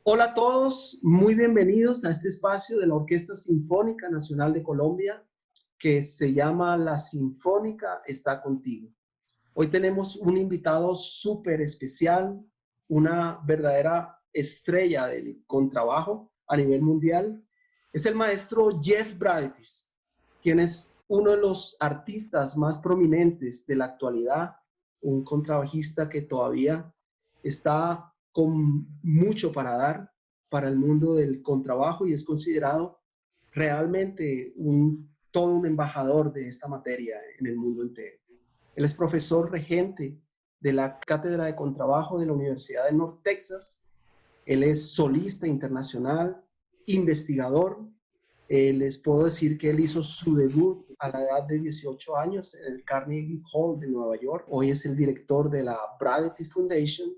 Hola a todos, muy bienvenidos a este espacio de la Orquesta Sinfónica Nacional de Colombia que se llama La Sinfónica está contigo. Hoy tenemos un invitado súper especial, una verdadera estrella del contrabajo a nivel mundial. Es el maestro Jeff Bradetich, quien es uno de los artistas más prominentes de la actualidad, un contrabajista que todavía está con mucho para dar para el mundo del contrabajo y es considerado realmente todo un embajador de esta materia en el mundo entero. Él es profesor regente de la Cátedra de Contrabajo de la Universidad de North Texas. Él es solista internacional, investigador. Les puedo decir que él hizo su debut a la edad de 18 años en el Carnegie Hall de Nueva York. Hoy es el director de la Bradetich Foundation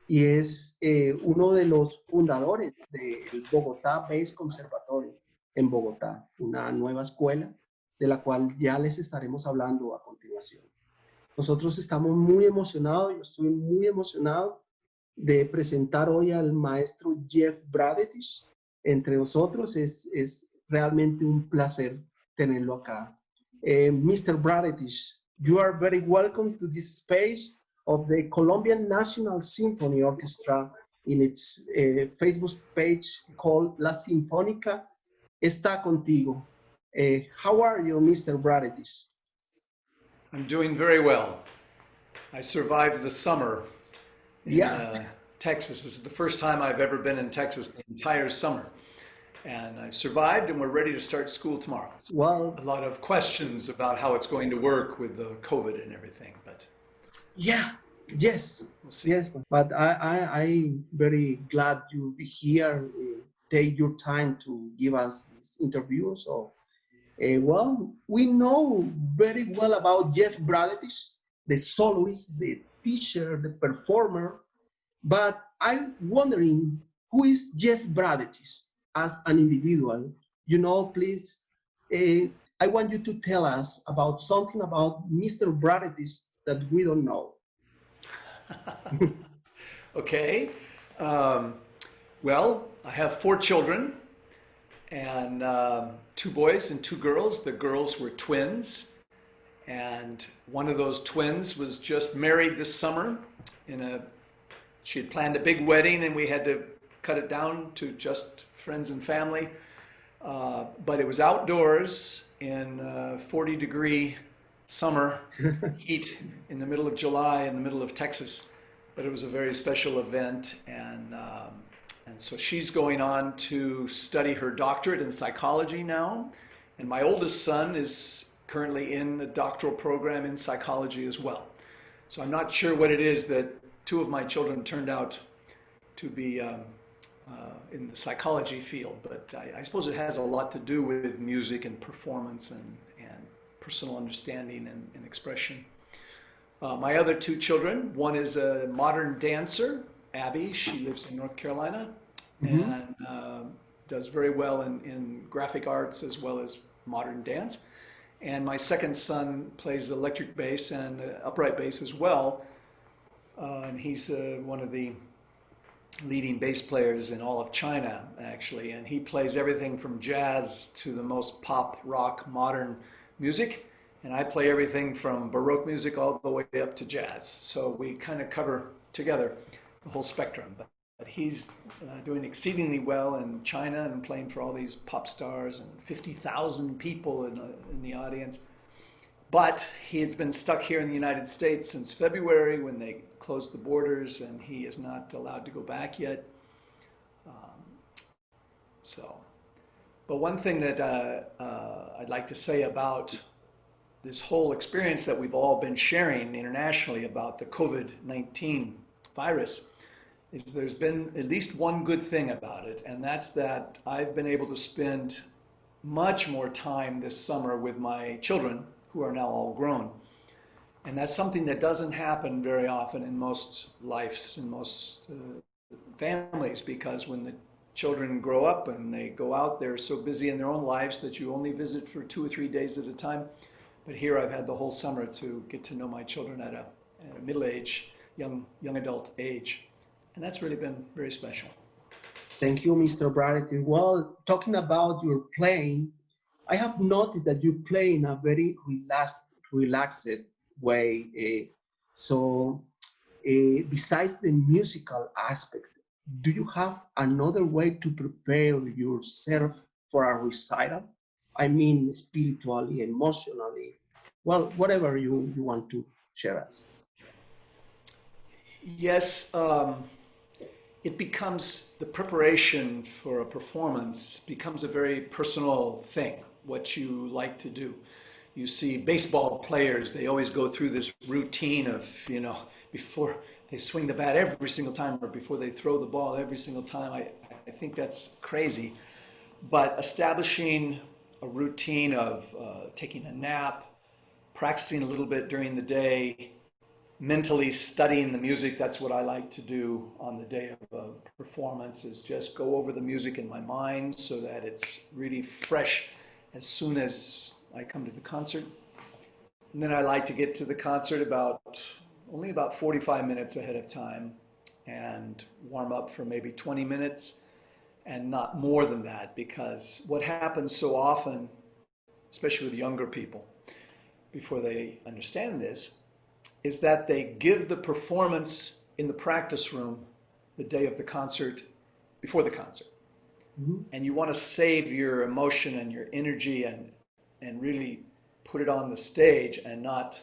y es uno de los fundadores del Bogota-Based Conservatories en Bogotá, una nueva escuela de la cual ya les estaremos hablando a continuación. Nosotros estamos muy emocionados, yo estoy muy emocionado de presentar hoy al maestro Jeff Bradetich entre nosotros. Es realmente un placer tenerlo acá. Mr. Bradetich, you are very welcome to this space of the Colombian National Symphony Orchestra in its Facebook page called La Sinfónica está contigo. How are you, Mr. Bradetich? I'm doing very well. I survived the summer in Texas. This is the first time I've ever been in Texas the entire summer. And I survived, and we're ready to start school tomorrow. Well, a lot of questions about how it's going to work with the COVID and everything, but yes, but I'm very glad you be here. Take your time to give us this interview. So, well, we know very well about Jeff Bradetich, the soloist, the teacher, the performer, but I'm wondering who is Jeff Bradetich as an individual. You know, please, I want you to tell us about something about Mr. Bradetich that we don't know. Okay. Well, I have 4 children and 2 boys and 2 girls. The girls were twins, and one of those twins was just married this summer. She had planned a big wedding, and we had to cut it down to just friends and family. But it was outdoors in 40-degree summer heat in the middle of July in the middle of Texas. But it was a very special event, and so she's going on to study her doctorate in psychology now. And my oldest son is currently in a doctoral program in psychology as well. So I'm not sure what it is that 2 of my children turned out to be in the psychology field, but I suppose it has a lot to do with music and performance and personal understanding and expression. My other 2 children, one is a modern dancer, Abby. She lives in North Carolina and does very well in graphic arts as well as modern dance. And my second son plays electric bass and upright bass as well. And he's one of the leading bass players in all of China, actually. And he plays everything from jazz to the most pop, rock, modern music. And I play everything from Baroque music all the way up to jazz. So we kind of cover together the whole spectrum. But he's doing exceedingly well in China and playing for all these pop stars and 50,000 people in the audience. But he has been stuck here in the United States since February when they closed the borders, and he is not allowed to go back yet. But one thing that I'd like to say about this whole experience that we've all been sharing internationally about the COVID-19 virus is there's been at least one good thing about it, and that's that I've been able to spend much more time this summer with my children, who are now all grown. And that's something that doesn't happen very often in most lives, in most families, because when the children grow up and they go out, they're so busy in their own lives that you only visit for 2 or 3 days at a time. But here I've had the whole summer to get to know my children at a middle age, young adult age. And that's really been very special. Thank you, Mr. Bradetich. Well, talking about your playing, I have noticed that you play in a very relaxed way. Besides the musical aspect, do you have another way to prepare yourself for a recital? I mean, spiritually, emotionally, well, whatever you want to share us. Yes, it becomes the preparation for a performance becomes a very personal thing, what you like to do. You see baseball players, they always go through this routine of, before they swing the bat every single time or before they throw the ball every single time. I think that's crazy. But establishing a routine of taking a nap, practicing a little bit during the day, mentally studying the music, that's what I like to do on the day of a performance, is just go over the music in my mind so that it's really fresh as soon as I come to the concert. And then I like to get to the concert only about 45 minutes ahead of time and warm up for maybe 20 minutes and not more than that, because what happens so often, especially with younger people, before they understand this, is that they give the performance in the practice room the day of the concert, before the concert. Mm-hmm. And you want to save your emotion and your energy and really put it on the stage and not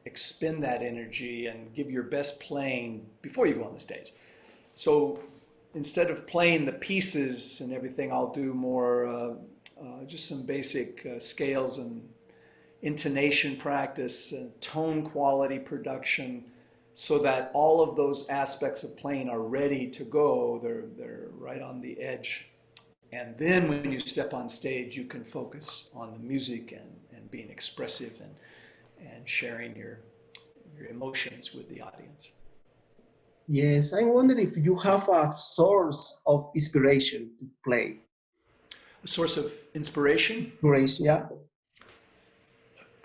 expend that energy and give your best playing before you go on the stage. So instead of playing the pieces and everything, I'll do more just some basic scales and intonation practice and tone quality production, so that all of those aspects of playing are ready to go. They're right on the edge. And then when you step on stage, you can focus on the music and being expressive and sharing your emotions with the audience. Yes, I wonder if you have a source of inspiration to play. A source of inspiration? Inspiration, yeah.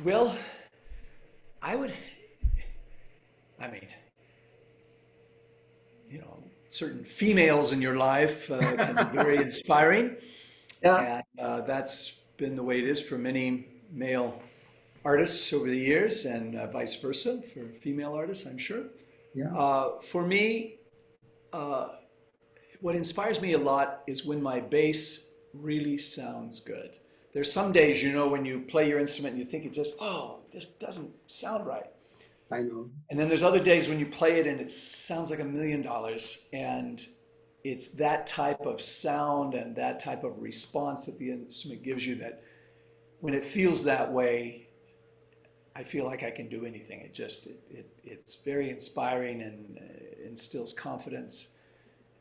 Well, certain females in your life can be very inspiring. Yeah. And that's been the way it is for many male artists over the years, and vice versa for female artists, I'm sure. Yeah. For me, what inspires me a lot is when my bass really sounds good. There's some days, when you play your instrument and you think this doesn't sound right. I know. And then there's other days when you play it and it sounds like $1 million. And it's that type of sound and that type of response that the instrument gives you, that when it feels that way, I feel like I can do anything. It's very inspiring and instills confidence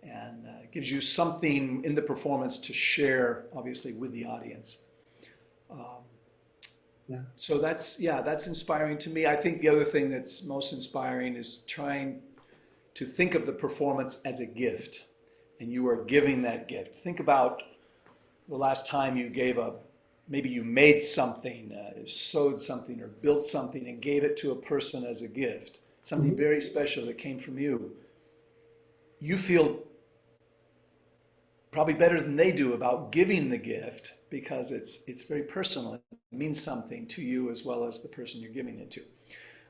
and gives you something in the performance to share, obviously, with the audience. Yeah. So that's inspiring to me. I think the other thing that's most inspiring is trying to think of the performance as a gift, and you are giving that gift. Think about the last time you maybe you made something, sewed something, or built something and gave it to a person as a gift, something mm-hmm. very special that came from you. You feel probably better than they do about giving the gift, because it's very personal. It means something to you as well as the person you're giving it to.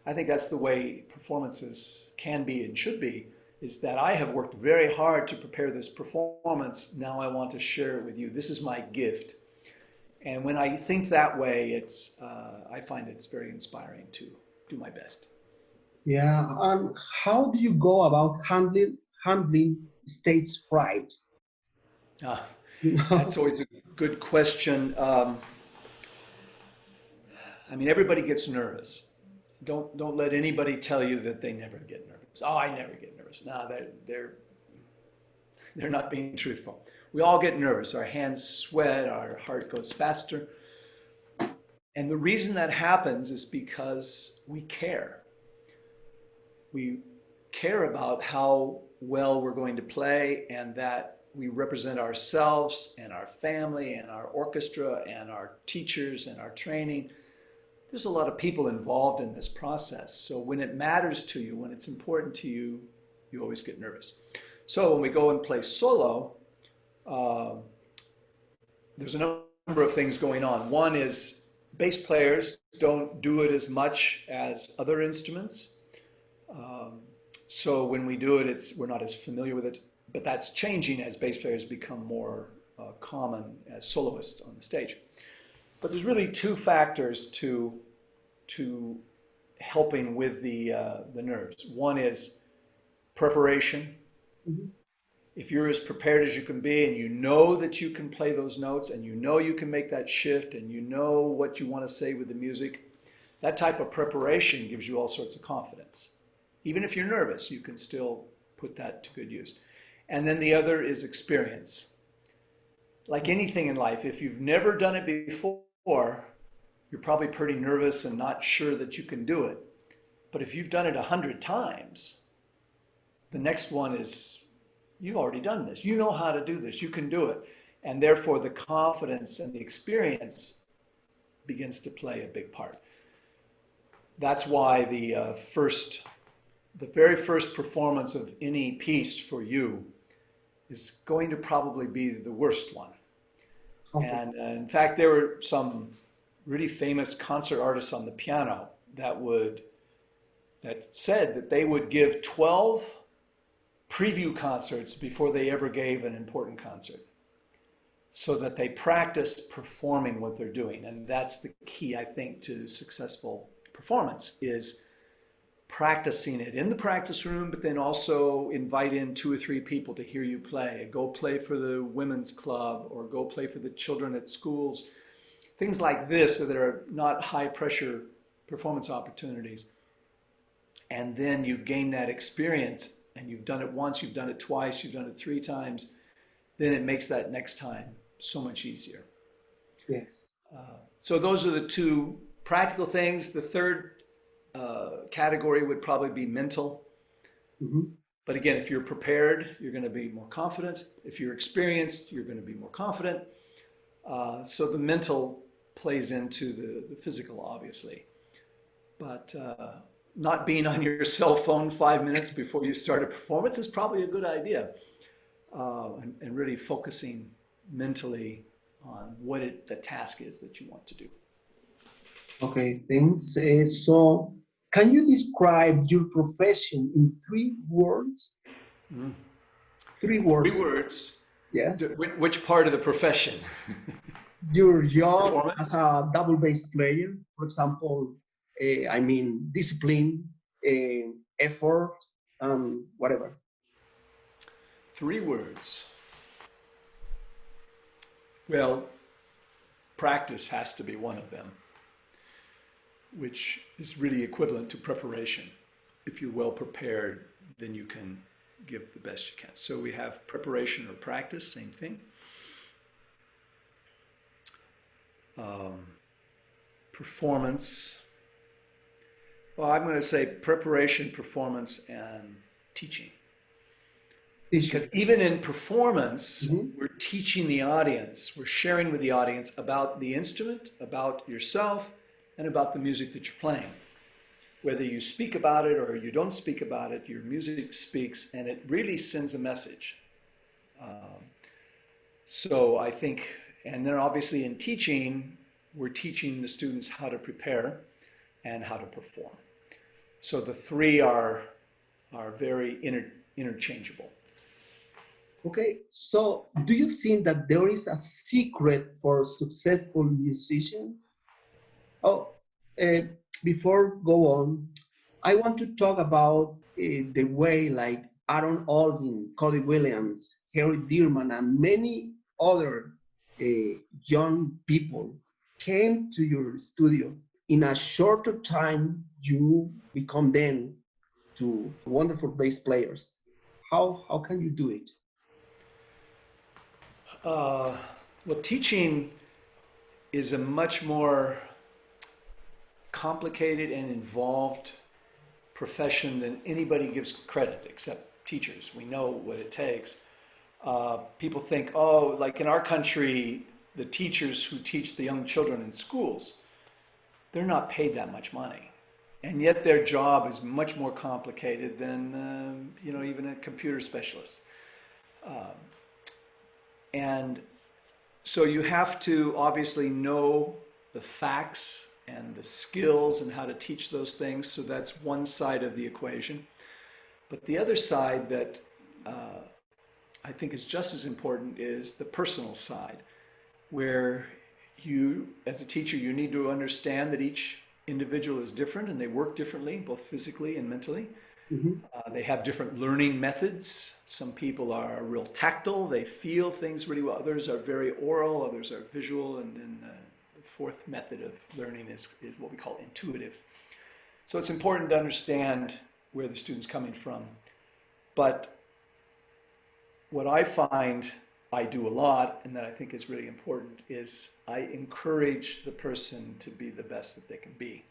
I think that's the way performances can be and should be, is that I have worked very hard to prepare this performance. Now I want to share it with you. This is my gift. And when I think that way, I find it's very inspiring to do my best. Yeah. How do you go about handling stage fright? That's always a good question. Everybody gets nervous. Don't let anybody tell you that they never get nervous. Oh, I never get nervous. No, they're not being truthful. We all get nervous. Our hands sweat. Our heart goes faster. And the reason that happens is because we care. We care about how well we're going to play, and that we represent ourselves and our family and our orchestra and our teachers and our training. There's a lot of people involved in this process. So when it matters to you, when it's important to you, you always get nervous. So when we go and play solo, there's a number of things going on. One is bass players don't do it as much as other instruments. So when we do it, we're not as familiar with it, but that's changing as bass players become more common as soloists on the stage. But there's really two factors to helping with the nerves. One is preparation. Mm-hmm. If you're as prepared as you can be, and you know that you can play those notes, and you know you can make that shift, and you know what you want to say with the music, that type of preparation gives you all sorts of confidence. Even if you're nervous, you can still put that to good use. And then the other is experience. Like anything in life, if you've never done it before, you're probably pretty nervous and not sure that you can do it. But if you've done it 100 times, the next one is, you've already done this. You know how to do this. You can do it. And therefore, the confidence and the experience begins to play a big part. That's why the very first performance of any piece for you is going to probably be the worst one. Okay. And in fact, there were some really famous concert artists on the piano that said that they would give 12 preview concerts before they ever gave an important concert, so that they practiced performing what they're doing. And that's the key, I think, to successful performance, is practicing it in the practice room, but then also invite in 2 or 3 people to hear you play. Go play for the women's club, or go play for the children at schools. Things like this, so that are not high pressure performance opportunities. And then you gain that experience, and you've done it once, you've done it twice, you've done it 3 times, then it makes that next time so much easier. Yes. So those are the 2 practical things. The third category would probably be mental. Mm-hmm. But again, if you're prepared, you're going to be more confident. If you're experienced, you're going to be more confident. So the mental plays into the physical, obviously. But not being on your cell phone 5 minutes before you start a performance is probably a good idea. And really focusing mentally on what the task is that you want to do. Okay, thanks. So can you describe your profession in 3 words? Mm. 3 words. 3 words? Yeah. Which part of the profession? Your job as a double bass player, for example, discipline, effort, whatever. 3 words. Well, practice has to be one of them, which is really equivalent to preparation. If you're well prepared, then you can give the best you can. So we have preparation or practice, same thing. Performance. Well, I'm going to say preparation, performance, and teaching. Because even in performance, mm-hmm. we're teaching the audience, we're sharing with the audience about the instrument, about yourself, and about the music that you're playing. Whether you speak about it or you don't speak about it, your music speaks, and it really sends a message. So I think, and then obviously in teaching, we're teaching the students how to prepare and how to perform. So the 3 are very interchangeable. Okay, so do you think that there is a secret for successful musicians? Before go on, I want to talk about the way like Aaron Aldin, Cody Williams, Harry Dearman, and many other young people came to your studio. In a shorter time, you become then to wonderful bass players. How can you do it? Well, teaching is a much more complicated and involved profession than anybody gives credit, except teachers. We know what it takes. People think, like in our country, the teachers who teach the young children in schools, they're not paid that much money. And yet their job is much more complicated than, even a computer specialist. And so you have to obviously know the facts and the skills and how to teach those things. So that's one side of the equation. But the other side that I think is just as important is the personal side, where you, as a teacher, you need to understand that each individual is different and they work differently, both physically and mentally. They have different learning methods. Some people are real tactile, they feel things really well. Others are very oral, others are visual, and then the fourth method of learning is what we call intuitive. So it's important to understand where the student's coming from. But what I find I do a lot, and that I think is really important, is I encourage the person to be the best that they can be.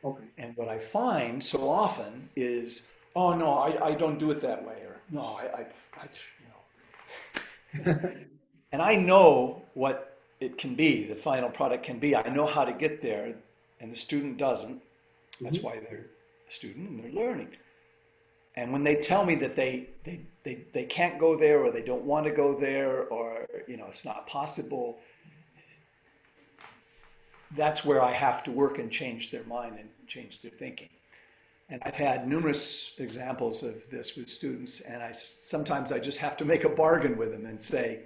Okay. And what I find so often is, oh no, I don't do it that way, or no, I you know. And I know what it can be, the final product can be. I know how to get there, and the student doesn't. That's why they're a student and they're learning. And when they tell me that they can't go there, or they don't want to go there, or you know it's not possible, that's where I have to work and change their mind and change their thinking. And I've had numerous examples of this with students, and sometimes I just have to make a bargain with them and say,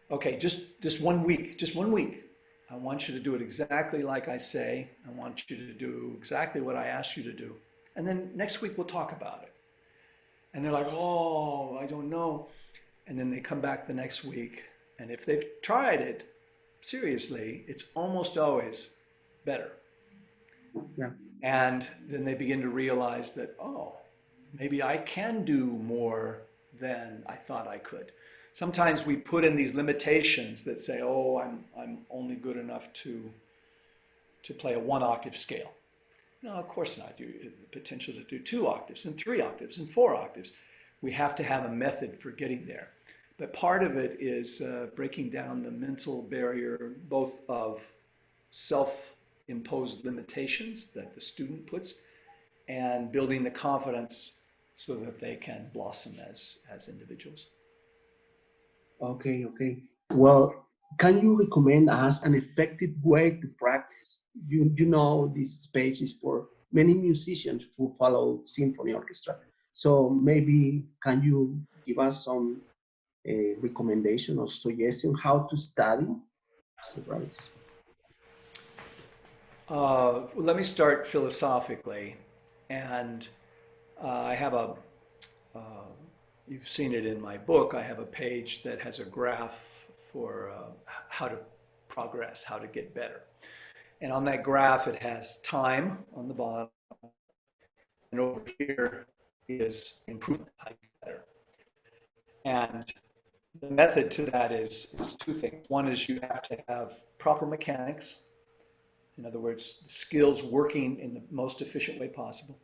okay, just 1 week, just 1 week. I want you to do it exactly like I say. I want you to do exactly what I ask you to do. And then next week we'll talk about it. And they're like, oh, I don't know. And then they come back the next week. And if they've tried it seriously, it's almost always better. Yeah. And then they begin to realize that, oh, maybe I can do more than I thought I could. Sometimes we put in these limitations that say, oh, I'm only good enough to play a 1 octave scale. No, of course not. You have the potential to do 2 octaves and 3 octaves and 4 octaves. We have to have a method for getting there. But part of it is breaking down the mental barrier, both of self-imposed limitations that the student puts, and building the confidence so that they can blossom as individuals. Okay. Well, can you recommend us an effective way to practice? You know, this space is for many musicians who follow symphony orchestra. So maybe can you give us some recommendation or suggestion how to study? Let me start philosophically, and I have you've seen it in my book, I have a page that has a graph for how to progress, how to get better. And on that graph, it has time on the bottom, and over here is improvement, how to get better. And the method to that is 2 things. One is you have to have proper mechanics. In other words, the skills working in the most efficient way possible.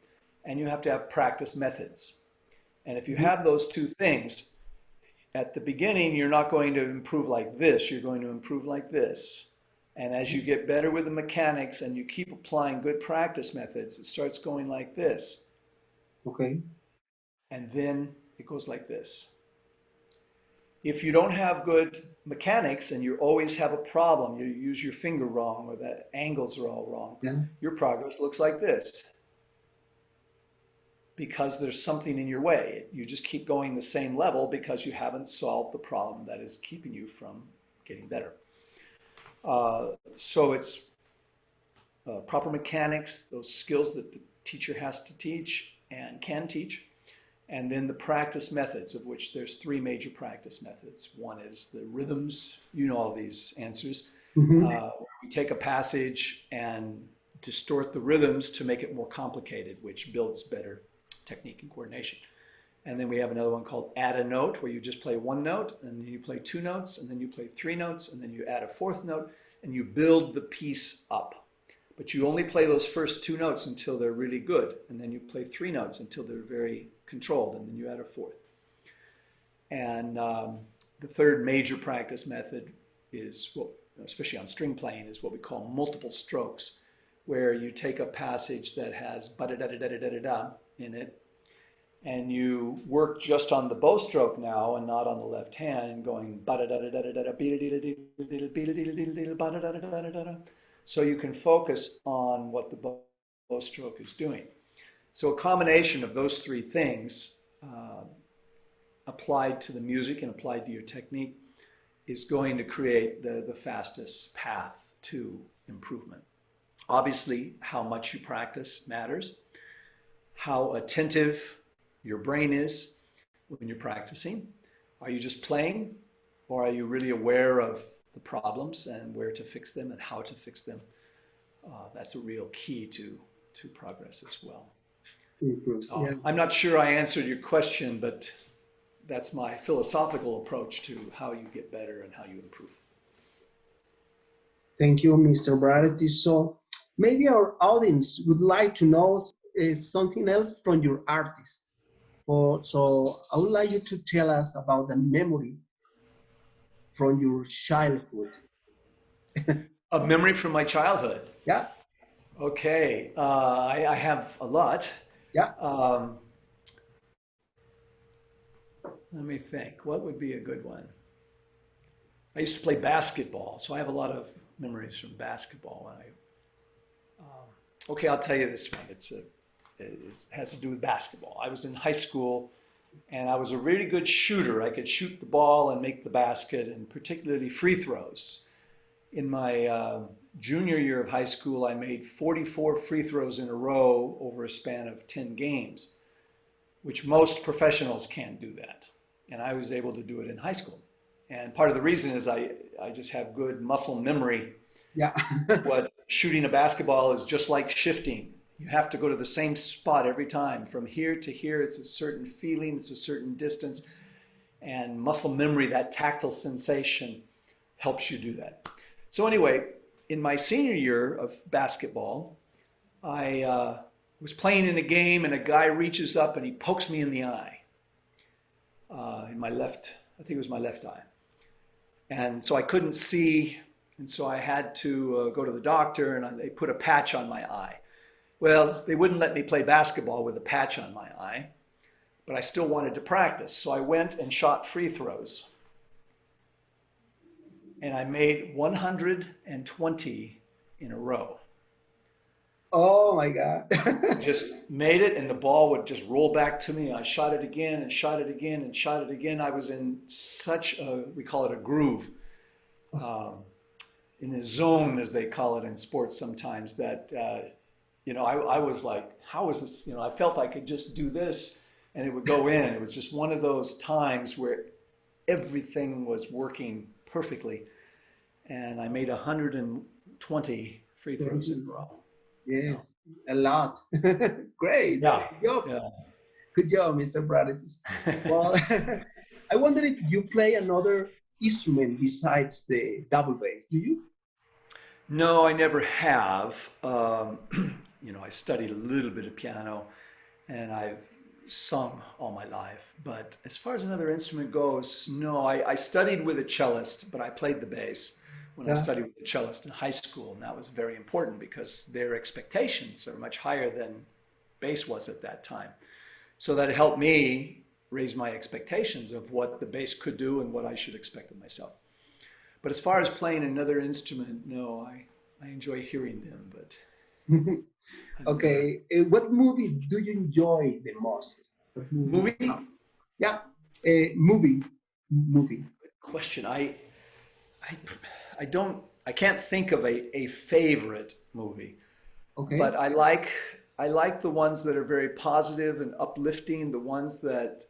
And you have to have practice methods. And if you have those 2 things, at the beginning, you're not going to improve like this. You're going to improve like this. And as you get better with the mechanics and you keep applying good practice methods, it starts going like this. Okay. And then it goes like this. If you don't have good mechanics and you always have a problem, you use your finger wrong or the angles are all wrong, your progress looks like this. Because there's something in your way. You just keep going the same level because you haven't solved the problem that is keeping you from getting better. So it's proper mechanics, those skills that the teacher has to teach and can teach, and then the practice methods, of which there's 3 major practice methods. One is the rhythms. You know all these answers. We take a passage and distort the rhythms to make it more complicated, which builds better technique and coordination. And then we have another one called add a note, where you just play 1 note, and then you play 2 notes, and then you play 3 notes, and then you add a 4th note, and you build the piece up. But you only play those first 2 notes until they're really good, and then you play 3 notes until they're very controlled, and then you add a 4th. And the 3rd major practice method is, well, especially on string playing, is what we call multiple strokes, where you take a passage that has ba-da-da-da-da-da-da-da in it, and you work just on the bow stroke now and not on the left hand, going so you can focus on what the bow stroke is doing. So a combination of those three things applied to the music and applied to your technique is going to create the fastest path to improvement. Obviously, how much you practice matters, how attentive your brain is when you're practicing. Are you just playing, or are you really aware of the problems and where to fix them and how to fix them? That's a real key to progress as well. So, yeah. I'm not sure I answered your question, but that's my philosophical approach to how you get better and how you improve. Thank you, Mr. Bradetich. So maybe our audience would like to know something else from your artist. So I would like you to tell us about the memory from your childhood. A memory from my childhood? Yeah. Okay, I have a lot. Yeah. Let me think, what would be a good one? I used to play basketball, so I have a lot of memories from basketball. Okay, I'll tell you this one. It has to do with basketball. I was in high school, and I was a really good shooter. I could shoot the ball and make the basket, and particularly free throws. In my junior year of high school, I made 44 free throws in a row over a span of 10 games, which most professionals can't do that. And I was able to do it in high school. And part of the reason is I just have good muscle memory. Yeah. What shooting a basketball is just like shifting. You have to go to the same spot every time. From here to here, it's a certain feeling, it's a certain distance. And muscle memory, that tactile sensation, helps you do that. So anyway, in my senior year of basketball, I was playing in a game, and a guy reaches up and he pokes me in the eye. In my left, I think it was my left eye. And so I couldn't see, and so I had to go to the doctor, and they put a patch on my eye. Well, they wouldn't let me play basketball with a patch on my eye, but I still wanted to practice. So I went and shot free throws. And I made 120 in a row. Oh my God. Just made it, and the ball would just roll back to me. I shot it again and shot it again and shot it again. I was in such a, we call it a groove, in a zone, as they call it in sports sometimes, that, I was like, how is this? I felt I could just do this and it would go in. It was just one of those times where everything was working perfectly. And I made 120 free throws in a row. Yes, a lot. Great. Yeah. Good job. Yeah. Good job, Mr. Bradetich. Well, I wonder if you play another instrument besides the double bass. Do you? No, I never have. I studied a little bit of piano, and I've sung all my life. But as far as another instrument goes, no. I studied with a cellist, but I played the bass when I studied with a cellist in high school, and that was very important because their expectations are much higher than bass was at that time. So that helped me raise my expectations of what the bass could do and what I should expect of myself. But as far as playing another instrument, no, I enjoy hearing them, but... Okay, what movie do you enjoy the most? Movie? Yeah, movie. Good question. I can't think of a favorite movie. Okay. But I like the ones that are very positive and uplifting, the ones that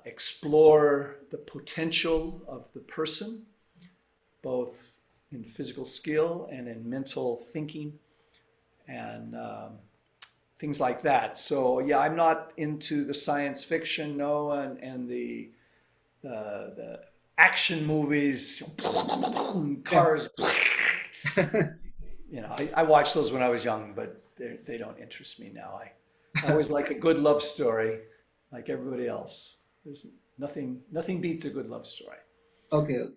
explore the potential of the person, both in physical skill and in mental thinking and things like that. So yeah, I'm not into the science fiction, no, and the action movies, cars. I watched those when I was young, but they don't interest me now. I always like a good love story, like everybody else. There's nothing beats a good love story. Okay.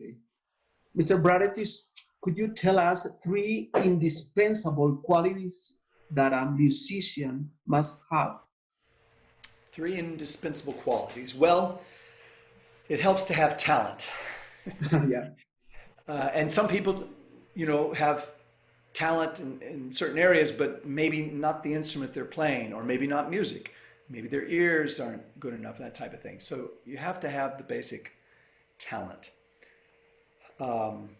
Mr. Bradetich, could you tell us 3 indispensable qualities that a musician must have? Three indispensable qualities. Well, it helps to have talent. Yeah. And some people, have talent in certain areas, but maybe not the instrument they're playing, or maybe not music. Maybe their ears aren't good enough, that type of thing. So you have to have the basic talent. And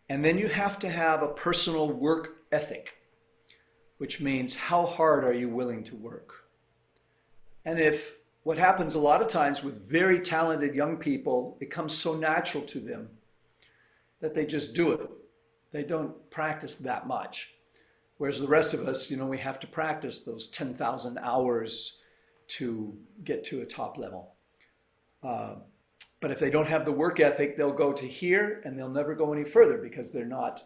then you have to have a personal work ethic, which means how hard are you willing to work? And if what happens a lot of times with very talented young people, it comes so natural to them that they just do it. They don't practice that much. Whereas the rest of us, we have to practice those 10,000 hours to get to a top level. But if they don't have the work ethic, they'll go to here and they'll never go any further because they're not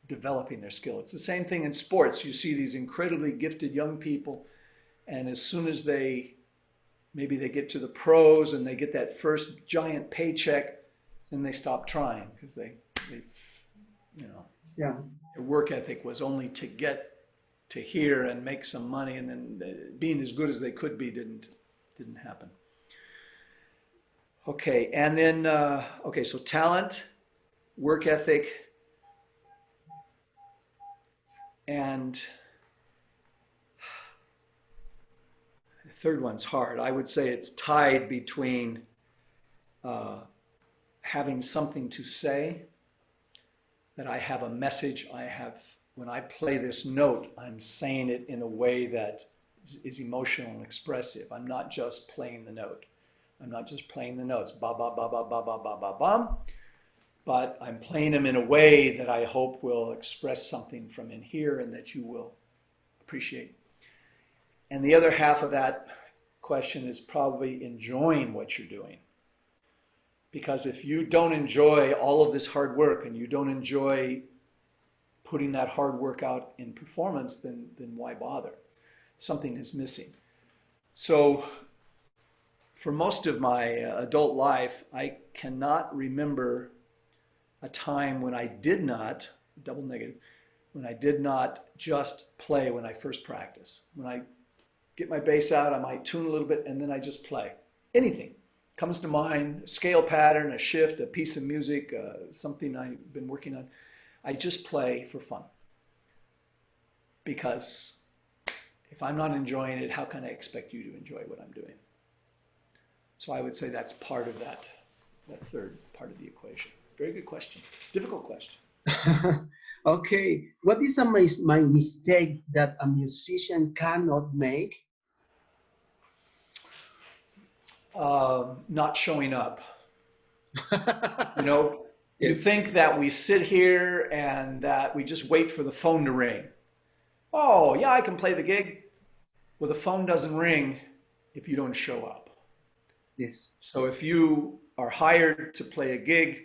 developing their skill. It's the same thing in sports. You see these incredibly gifted young people, and as soon as maybe they get to the pros and they get that first giant paycheck, then they stop trying because they Yeah. their work ethic was only to get to here and make some money, and then being as good as they could be didn't happen. Okay, and then, so talent, work ethic, and the third one's hard. I would say it's tied between having something to say, that I have a message, when I play this note, I'm saying it in a way that is emotional and expressive. I'm not just playing the note. I'm not just playing the notes, ba ba ba ba ba ba ba ba bum, but I'm playing them in a way that I hope will express something from in here and that you will appreciate. And the other half of that question is probably enjoying what you're doing. Because if you don't enjoy all of this hard work and you don't enjoy putting that hard work out in performance, then why bother? Something is missing. So for most of my adult life, I cannot remember a time when I did not, double negative, when I did not just play when I first practice. When I get my bass out, I might tune a little bit and then I just play. Anything comes to mind, a scale pattern, a shift, a piece of music, something I've been working on. I just play for fun. Because if I'm not enjoying it, how can I expect you to enjoy what I'm doing? So I would say that's part of that third part of the equation. Very good question. Difficult question. Okay. What is my mistake that a musician cannot make? Not showing up. Yes. You think that we sit here and that we just wait for the phone to ring. Oh, yeah, I can play the gig. Well, the phone doesn't ring if you don't show up. Yes. So if you are hired to play a gig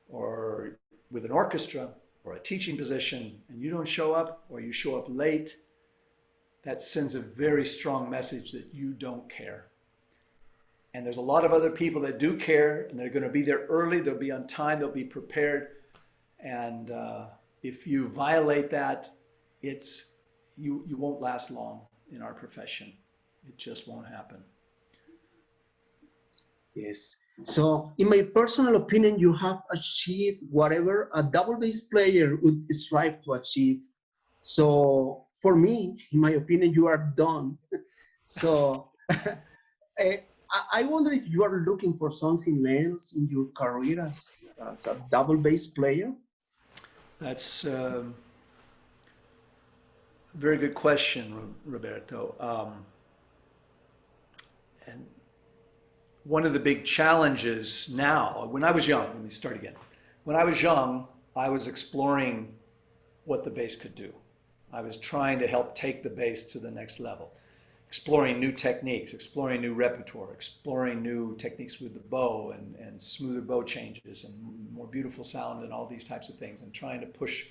or with an orchestra or a teaching position and you don't show up, or you show up late, that sends a very strong message that you don't care. And there's a lot of other people that do care, and they're going to be there early, they'll be on time, they'll be prepared. And if you violate that, you won't last long in our profession. It just won't happen. Yes. So in my personal opinion, you have achieved whatever a double bass player would strive to achieve. So for me, in my opinion, you are done. So I wonder if you are looking for something else in your career as a double bass player? That's a very good question, Roberto. And one of the big challenges now, when I was young, let me start again. When I was young, I was exploring what the bass could do. I was trying to help take the bass to the next level, exploring new techniques, exploring new repertoire, exploring new techniques with the bow and smoother bow changes and more beautiful sound and all these types of things, and trying to push,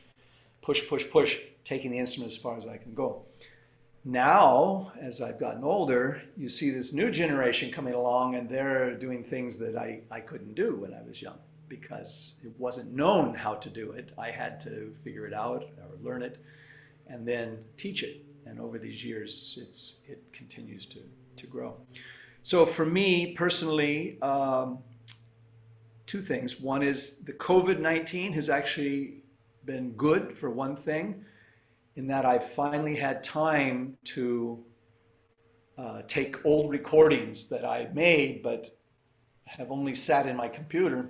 taking the instrument as far as I can go. Now, as I've gotten older, you see this new generation coming along, and they're doing things that I couldn't do when I was young because it wasn't known how to do it. I had to figure it out or learn it and then teach it. And over these years, it continues to to grow. So for me personally, two things. One is the COVID-19 has actually been good for one thing, in that I've finally had time to take old recordings that I made but have only sat in my computer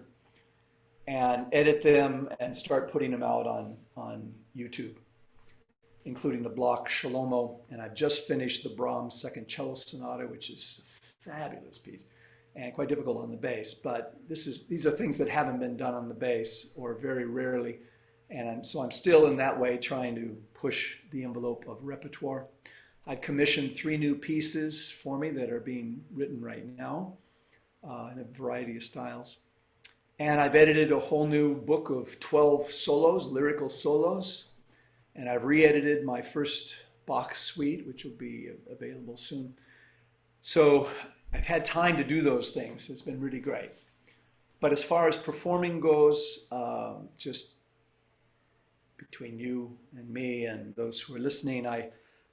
and edit them and start putting them out on YouTube, including the Bloch Shlomo. And I've just finished the Brahms Second Cello Sonata, which is a fabulous piece and quite difficult on the bass. But these are things that haven't been done on the bass, or very rarely. And so I'm still in that way trying to push the envelope of repertoire. I commissioned 3 new pieces for me that are being written right now in a variety of styles. And I've edited a whole new book of 12 solos, lyrical solos. And I've re-edited my first Bach suite, which will be available soon. So I've had time to do those things. It's been really great. But as far as performing goes, just between you and me and those who are listening,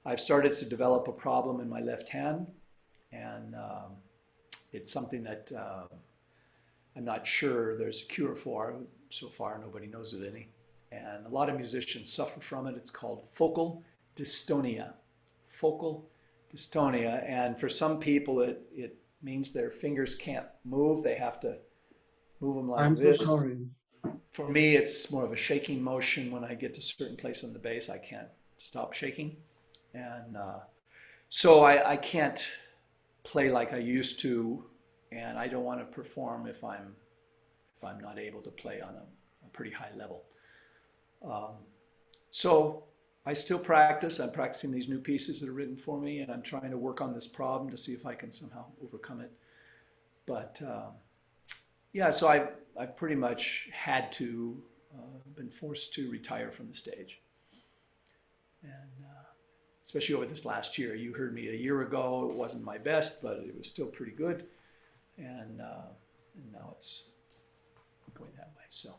I've started to develop a problem in my left hand, and it's something that I'm not sure there's a cure for. So far, nobody knows of any. And a lot of musicians suffer from it. It's called focal dystonia. Focal dystonia. And for some people, it means their fingers can't move. They have to move them like this. I'm so sorry. For me, it's more of a shaking motion. When I get to a certain place on the bass, I can't stop shaking. And so I can't play like I used to, and I don't want to perform if I'm not able to play on a pretty high level. So I still practice. I'm practicing these new pieces that are written for me, and I'm trying to work on this problem to see if I can somehow overcome it. But yeah, so I've pretty much had to, been forced to retire from the stage. And especially over this last year. You heard me a year ago. It wasn't my best, but it was still pretty good. And now it's going that way. So,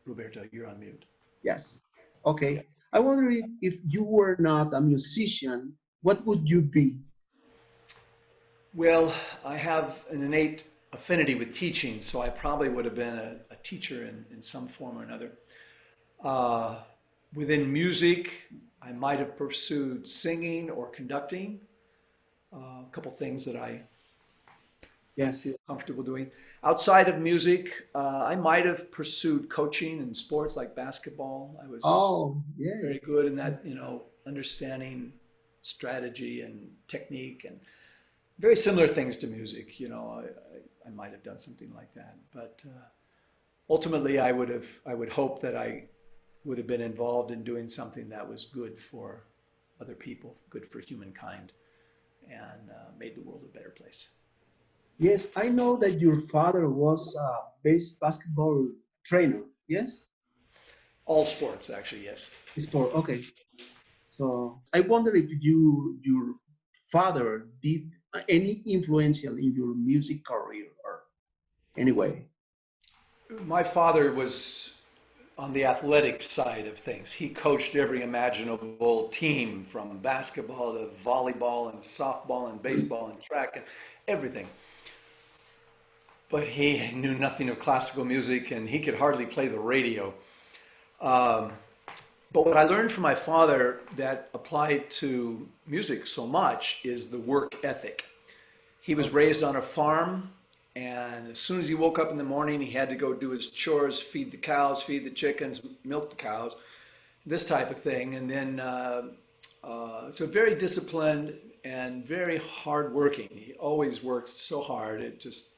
Roberto, you're on mute. Yes. Okay. I wonder if you were not a musician, what would you be? Well, I have an innate affinity with teaching, so I probably would have been a teacher in some form or another. Within music, I might have pursued singing or conducting, a couple things that I feel comfortable doing. Outside of music, I might have pursued coaching in sports like basketball. I was very good in that, understanding strategy and technique, and very similar things to music. I might have done something like that. But ultimately, I would hope that I would have been involved in doing something that was good for other people, good for humankind, and made the world a better place. Yes, I know that your father was a basketball trainer, yes? All sports, actually, yes. Sport, okay. So I wonder if your father did any influential in your music career or anyway. My father was on the athletic side of things. He coached every imaginable team, from basketball to volleyball and softball and baseball and track and everything. But he knew nothing of classical music, and he could hardly play the radio. But what I learned from my father that applied to music so much is the work ethic. He was raised on a farm, and as soon as he woke up in the morning, he had to go do his chores, feed the cows, feed the chickens, milk the cows, this type of thing. And then, so very disciplined and very hardworking. He always worked so hard. It just,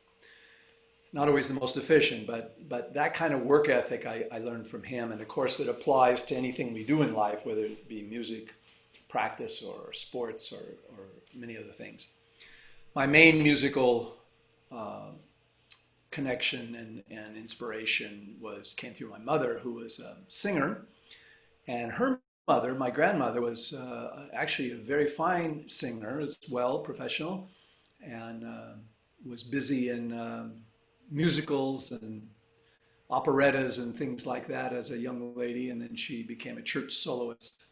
not always the most efficient, but that kind of work ethic I learned from him. And of course, it applies to anything we do in life, whether it be music, practice, or sports, or many other things. My main musical connection and inspiration came through my mother, who was a singer, and her mother, my grandmother, was actually a very fine singer as well, professional, and was busy in musicals and operettas and things like that as a young lady, and then she became a church soloist.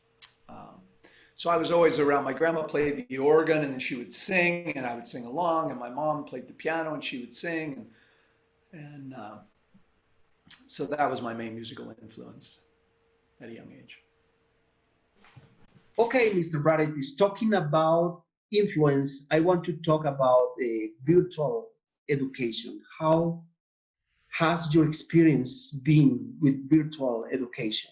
So I was always around. My grandma played the organ and then she would sing and I would sing along. And my mom played the piano and she would sing. And so that was my main musical influence at a young age. Okay, Mr. Bradetich, talking about influence, I want to talk about virtual education. How has your experience been with virtual education?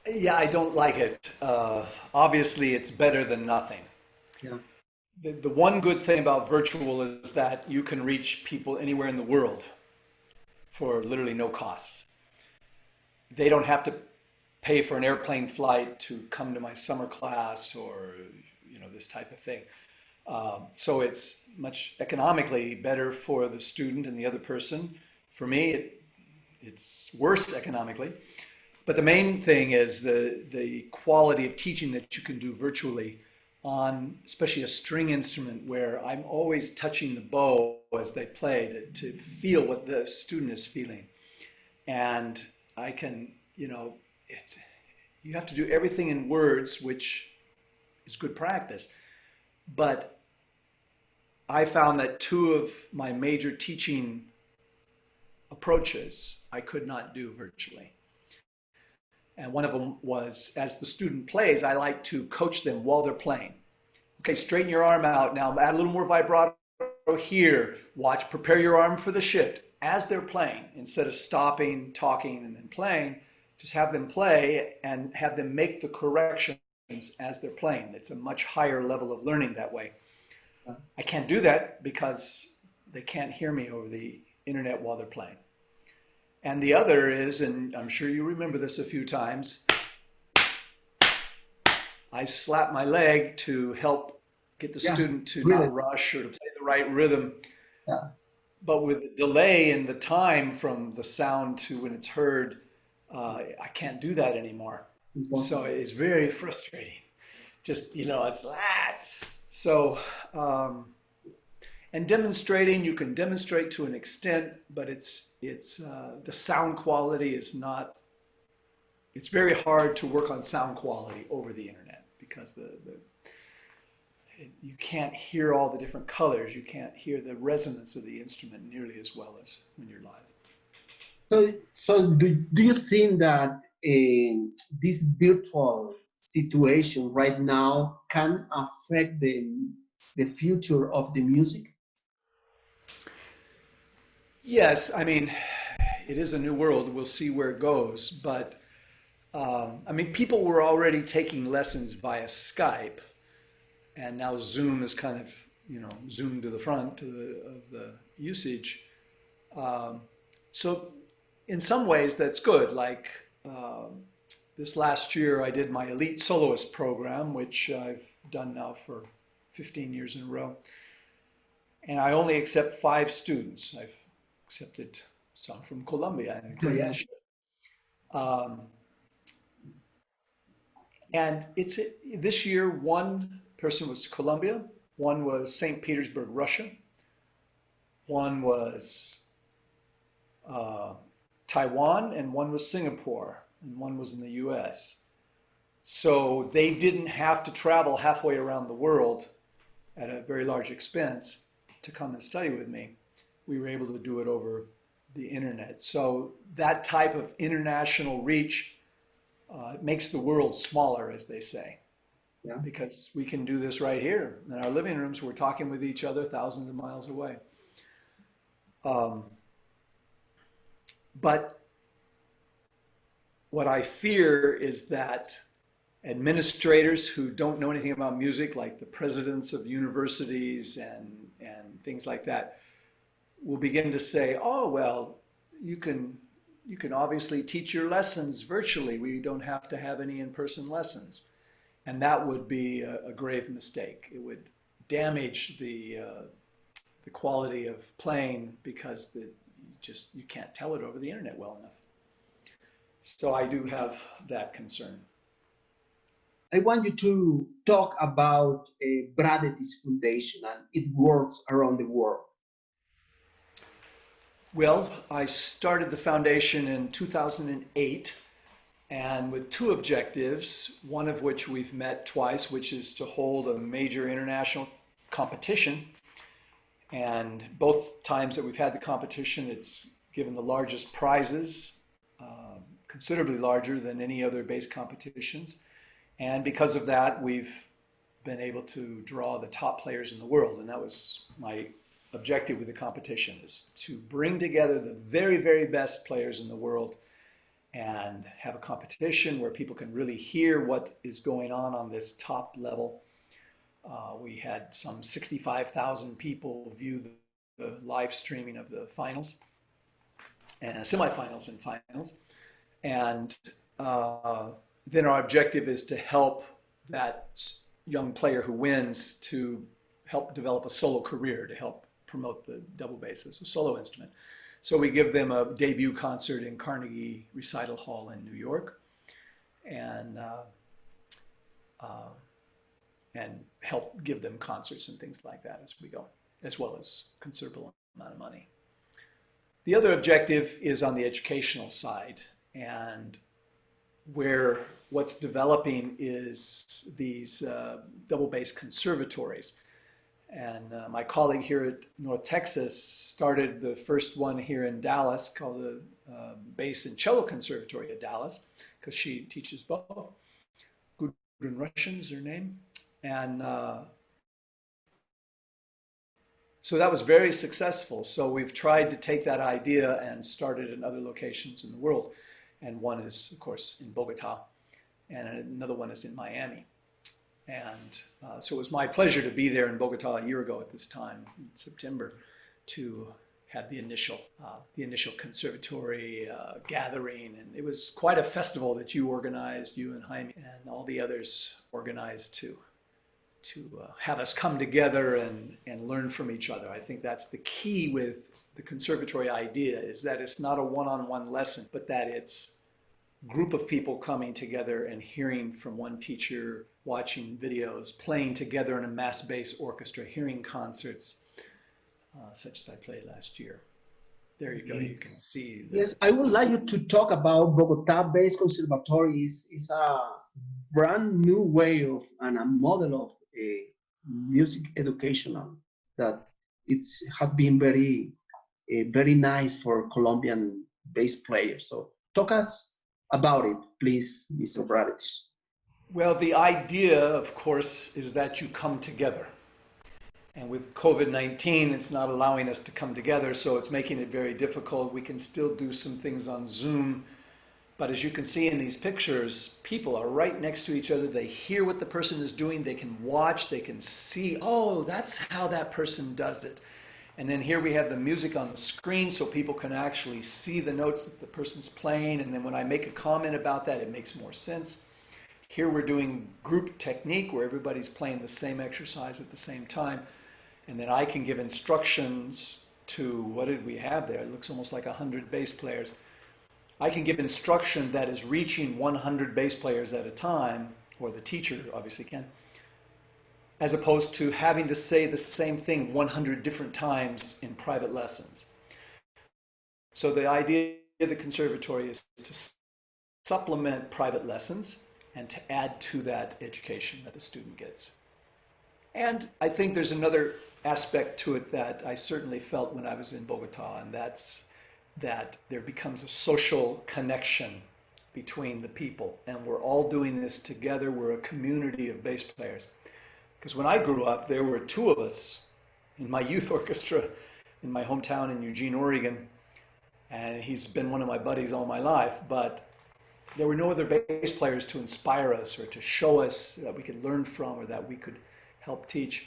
Yeah, I don't like it. Obviously, it's better than nothing. Yeah. The one good thing about virtual is that you can reach people anywhere in the world for literally no cost. They don't have to pay for an airplane flight to come to my summer class or this type of thing. So it's much economically better for the student and the other person. For me, it's worse economically. But the main thing is the quality of teaching that you can do virtually on especially a string instrument where I'm always touching the bow as they play to feel what the student is feeling. And I can, you have to do everything in words, which is good practice. But I found that two of my major teaching approaches I could not do virtually. And one of them was, as the student plays, I like to coach them while they're playing. Okay, straighten your arm out. Now add a little more vibrato here. Watch, prepare your arm for the shift as they're playing. Instead of stopping, talking, and then playing, just have them play and have them make the corrections as they're playing. It's a much higher level of learning that way. I can't do that because they can't hear me over the internet while they're playing. And the other is, and I'm sure you remember this a few times, I slap my leg to help get the student to not rush or to play the right rhythm. Yeah. But with the delay in the time from the sound to when it's heard, I can't do that anymore. So it's very frustrating. Just, it's so, and demonstrating, you can demonstrate to an extent, but it's the sound quality is not, it's very hard to work on sound quality over the internet because you can't hear all the different colors. You can't hear the resonance of the instrument nearly as well as when you're live. So do you think that this virtual situation right now can affect the future of the music? Yes, I mean, it is a new world. We'll see where it goes. But, people were already taking lessons via Skype. And now Zoom is kind of, zoomed to the front of the usage. So in some ways, that's good. Like this last year, I did my Elite Soloist program, which I've done now for 15 years in a row. And I only accept 5 students. I've accepted some from Colombia and Croatia. And this year, one person was Colombia, one was St. Petersburg, Russia, one was Taiwan, and one was Singapore, and one was in the US. So they didn't have to travel halfway around the world at a very large expense to come and study with me. We were able to do it over the internet. So that type of international reach makes the world smaller, as they say. Yeah. Because we can do this right here in our living rooms. We're talking with each other thousands of miles away. But what I fear is that administrators who don't know anything about music, like the presidents of universities and things like that, will begin to say, oh, well, you can obviously teach your lessons virtually. We don't have to have any in-person lessons. And that would be a grave mistake. It would damage the quality of playing because you can't tell it over the internet well enough. So I do have that concern. I want you to talk about Bradetich Foundation and its works around the world. Well, I started the foundation in 2008, and with two objectives, one of which we've met twice, which is to hold a major international competition. And both times that we've had the competition, it's given the largest prizes, considerably larger than any other bass competitions. And because of that, we've been able to draw the top players in the world. And that was my objective with the competition, is to bring together the very, very best players in the world and have a competition where people can really hear what is going on this top level. We had some 65,000 people view the live streaming of the finals and semifinals and finals. And then our objective is to help that young player who wins to help develop a solo career, to help promote the double bass as a solo instrument. So we give them a debut concert in Carnegie Recital Hall in New York, and help give them concerts and things like that as we go, as well as considerable amount of money. The other objective is on the educational side, and where what's developing is these double-bass conservatories. And my colleague here at North Texas started the first one here in Dallas, called the Bass and Cello Conservatory at Dallas, because she teaches both. Gudrun Russian is her name. And so that was very successful. So we've tried to take that idea and start it in other locations in the world. And one is, of course, in Bogota, and another one is in Miami. And so it was my pleasure to be there in Bogota a year ago at this time, in September, to have the initial conservatory gathering. And it was quite a festival that you organized, you and Jaime and all the others organized to have us come together and learn from each other. I think that's the key with the conservatory idea, is that it's not a one-on-one lesson, but that it's a group of people coming together and hearing from one teacher, watching videos, playing together in a mass bass orchestra, hearing concerts, such as I played last year. There you go, you can see. Yes, I would like you to talk about Bogota-Based Conservatories. It's a brand new way of and a model of music educational that has been very nice for Colombian bass players. So talk us about it, please, Mr. Bradetich. Well, the idea, of course, is that you come together. And with COVID-19, it's not allowing us to come together, so it's making it very difficult. We can still do some things on Zoom, but as you can see in these pictures, people are right next to each other. They hear what the person is doing. They can watch. They can see, oh, that's how that person does it. And then here we have the music on the screen, so people can actually see the notes that the person's playing. And then when I make a comment about that, it makes more sense. Here we're doing group technique, where everybody's playing the same exercise at the same time. And then I can give instructions to, what did we have there? It looks almost like 100 bass players. I can give instruction that is reaching 100 bass players at a time, or the teacher obviously can, as opposed to having to say the same thing 100 different times in private lessons. So the idea of the conservatory is to supplement private lessons and to add to that education that the student gets. And I think there's another aspect to it that I certainly felt when I was in Bogota, and that's that there becomes a social connection between the people, and we're all doing this together. We're a community of bass players. Because when I grew up, there were two of us in my youth orchestra in my hometown in Eugene, Oregon, and he's been one of my buddies all my life, but there were no other bass players to inspire us or to show us that we could learn from or that we could help teach.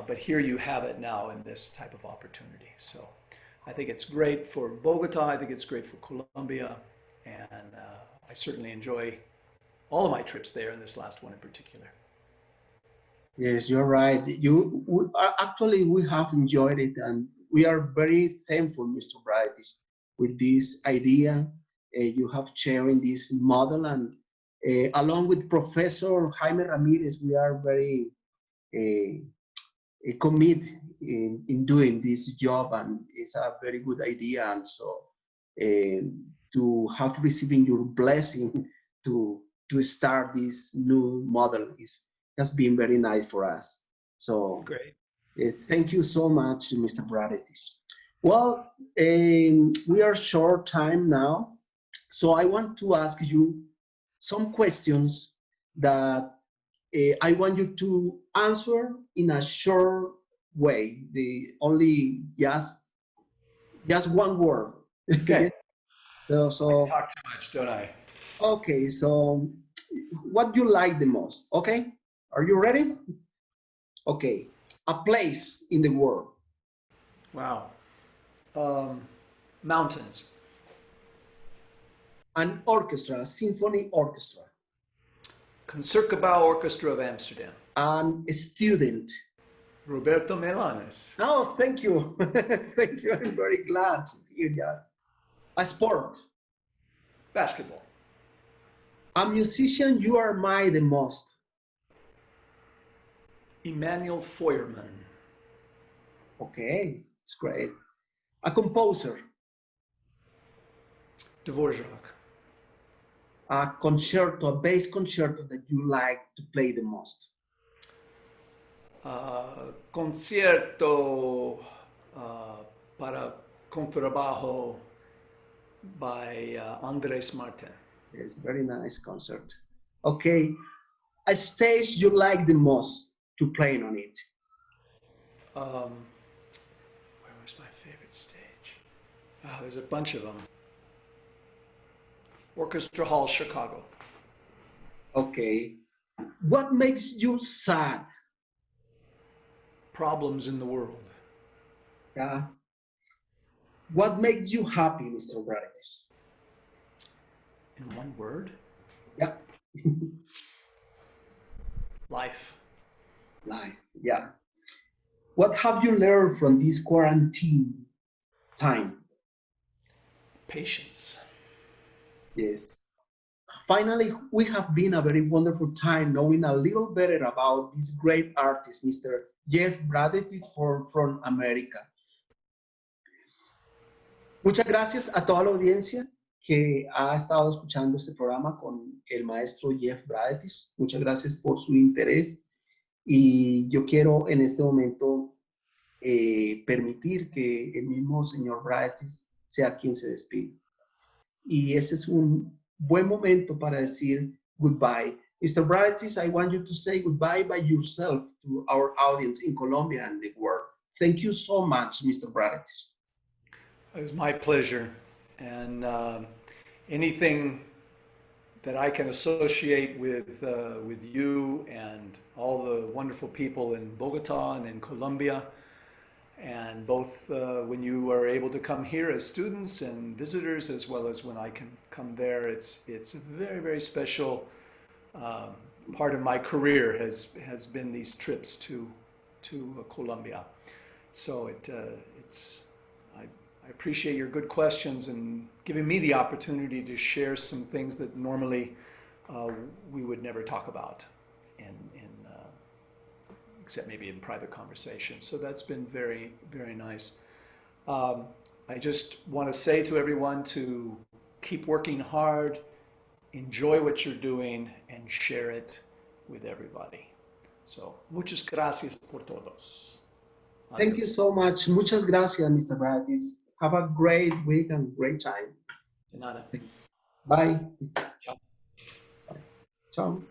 But here you have it now in this type of opportunity. So I think it's great for Bogota. I think it's great for Colombia. And I certainly enjoy all of my trips there, and this last one in particular. Yes, you're right. Actually, we have enjoyed it, and we are very thankful, Mr. Bradetich, with this idea you have sharing this model, and along with Professor Jaime Ramirez, we are very committed in doing this job, and it's a very good idea. And so to have receiving your blessing to start this new model has been very nice for us. So Great. thank you so much, Mr. Bradetich. Well, we are short time now, so I want to ask you some questions that I want you to answer in a short way. The only just one word. Okay. So I talk too much, don't I? okay. So what you like the most? Okay. Are you ready? Okay. A place in the world. Wow. Mountains. An orchestra, a symphony orchestra. Concertgebouw Orchestra of Amsterdam. An student. Roberto Milanés. Oh, thank you. Thank you. I'm very glad to hear that. A sport. Basketball. A musician you admire the most. Emanuel Feuermann. Okay, it's great. A composer. Dvorak. A concerto, a bass concerto that you like to play the most. Concierto para contrabajo by Andrés Martin. It's a very nice concert. Okay, a stage you like the most to play on it. Where was my favorite stage? Oh, there's a bunch of them. Orchestra Hall, Chicago. Okay. What makes you sad? Problems in the world. Yeah. What makes you happy, Mr. Bradetich? In one word? Yeah. Life. Life. Yeah. What have you learned from this quarantine time? Patience. Yes. Finally, we have been a very wonderful time knowing a little better about this great artist, Mr. Jeff Bradetich from America. Muchas gracias a toda la audiencia que ha estado escuchando este programa con el maestro Jeff Bradetich. Muchas gracias por su interés y yo quiero en este momento permitir que el mismo señor Bradetich sea quien se despide. Y ese es un buen momento para decir goodbye. Mr. Bradetich, I want you to say goodbye by yourself to our audience in Colombia and the world. Thank you so much, Mr. Bradetich. It was my pleasure. And anything that I can associate with you and all the wonderful people in Bogota and in Colombia, and both when you are able to come here as students and visitors, as well as when I can come there, it's a very, very special part of my career has been these trips to Colombia. So I appreciate your good questions and giving me the opportunity to share some things that normally we would never talk about except maybe in private conversation. So that's been very, very nice. I just want to say to everyone to keep working hard, enjoy what you're doing, and share it with everybody. So, muchas gracias por todos. Thank you so much. Muchas gracias, Mr. Bradetich. Have a great week and great time. De nada. Bye. Ciao. Ciao.